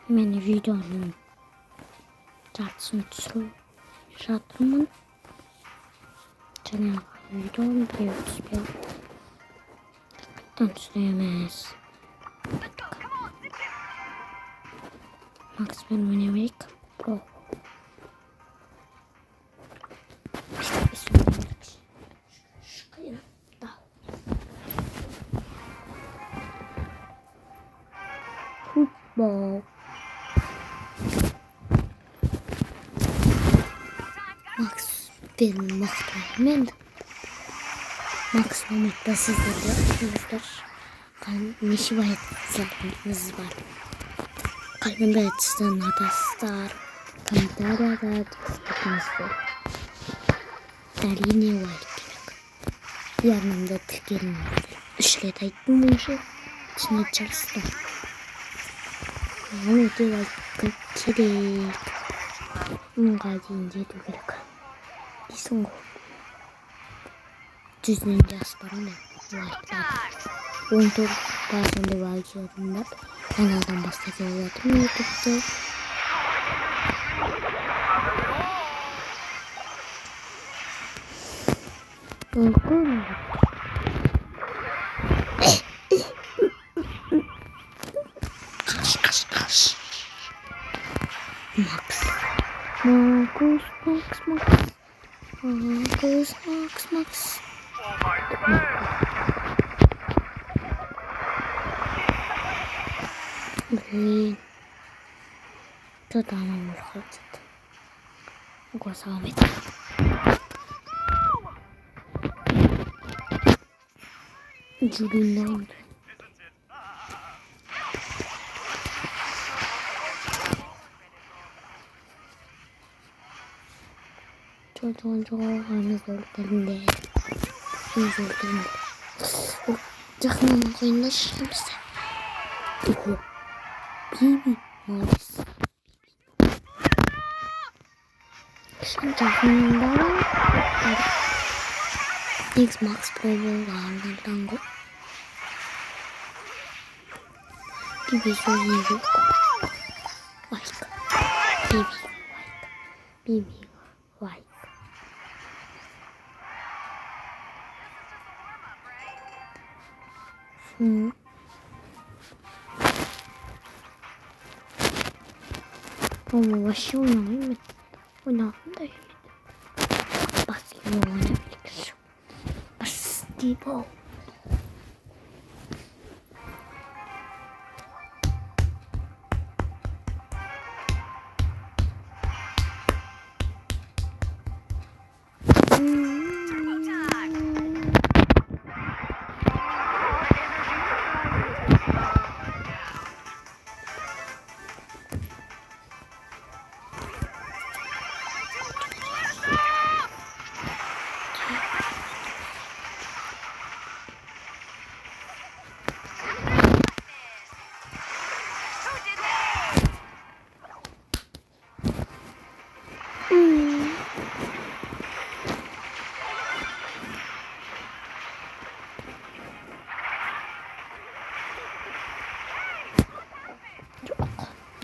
Миний видеоны заасан шатрман чанаа видеон биеспел танцлэмэс Макс Бенвик про футбол Макс Бенвик Макс Бенвик Мишвайт называли. Kalbim açsın adastar. Kantarada tutmasın. Dalini var gerek. Yanımda tıkırım. Üçlet aydım bu işi. İçine çalıştım. Ama öde var gerek. 뭔가 이제 도 gerek. 이승고. Düzgün yazparım ben. Ontur bazen de var kanaldan bahsediyorum YouTube'da. Max. Блин. Кто-то она выходит. Голосовый. Джулиан. 저거 하면서 올 텐데. 이제 올 텐데. 잠깐만 하고 있나 싶었어. 이거 비비 나이스. 신작인가? Xbox Pro'가 한다는 거? 비비 소리고 와이크 비비 와이크 어머 시원하네. 나온다. 바스티보네. 바스티보.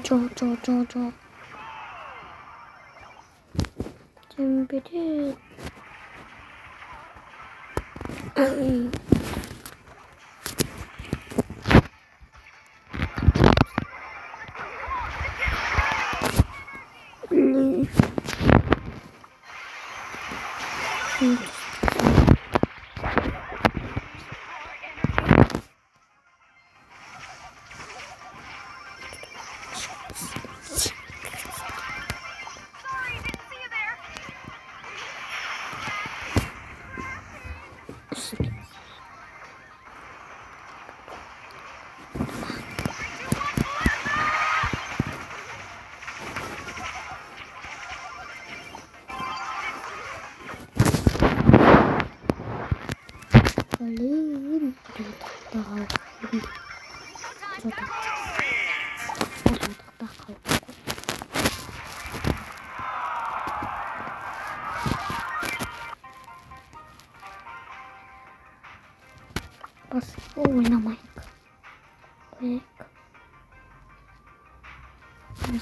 저. 준비돼.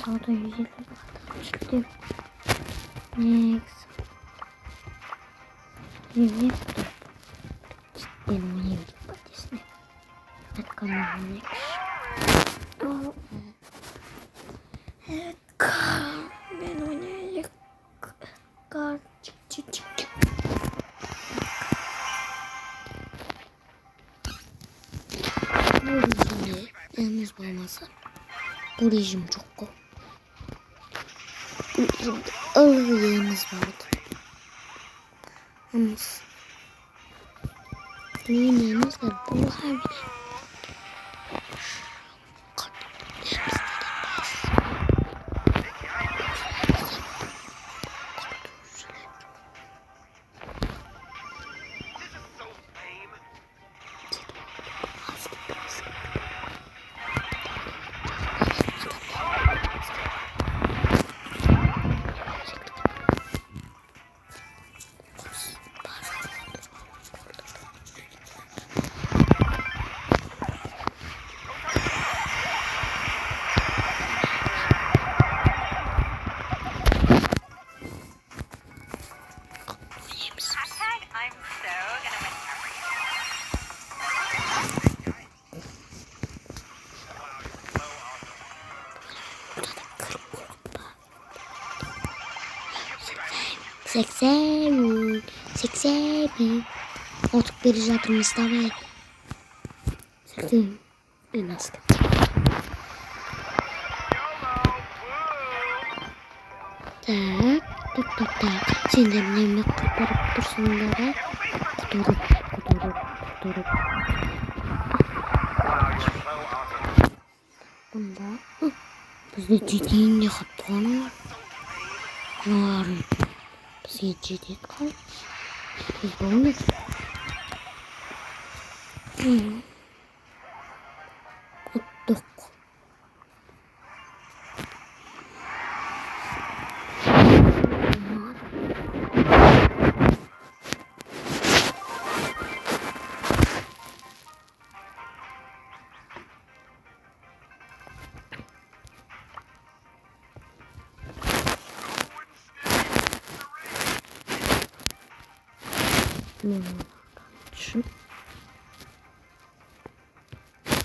Sağda 150 çıktı. Next. Yürüyüp dur. Benim oynayayım patisini. Evet kameram next. Evet ben oynayacak. Kar çık çık çık çık. Bu rejimde yalnız olmasa. Bu rejim çok ko. Bu rejimde ağır yayımız vardı. Ama yayınlarımız var. Bu her biri. Seksen. Otuk bir zatımızda ve 80 en az. Tak. Sinirlerini koparıp dursunlara. Kudurup. Bunda. Bizde ciddi ne kaptanı var. Var. Bizde ciddi kal. Biz bunu. Kutuk. Şu.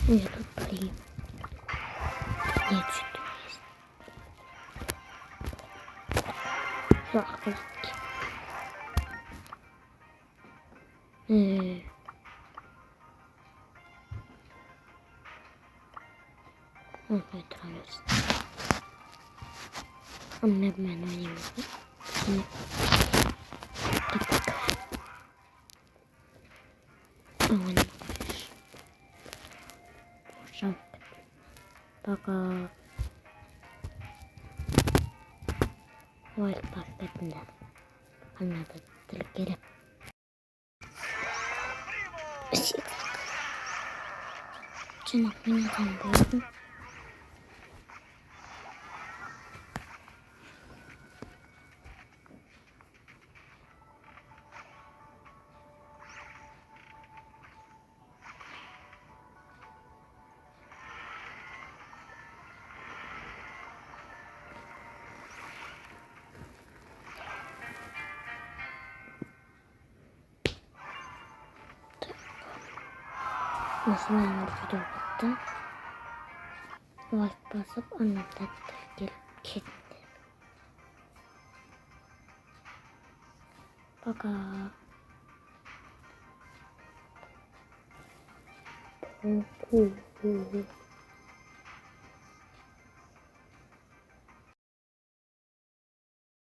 Я тут блин. Нет, что-то есть. Захватки. Он будет нравиться. Он мне обмену не может. Пока White Pass another get up. Nasıl video bitti? Like basıp anlattık gelip gitti. Baka.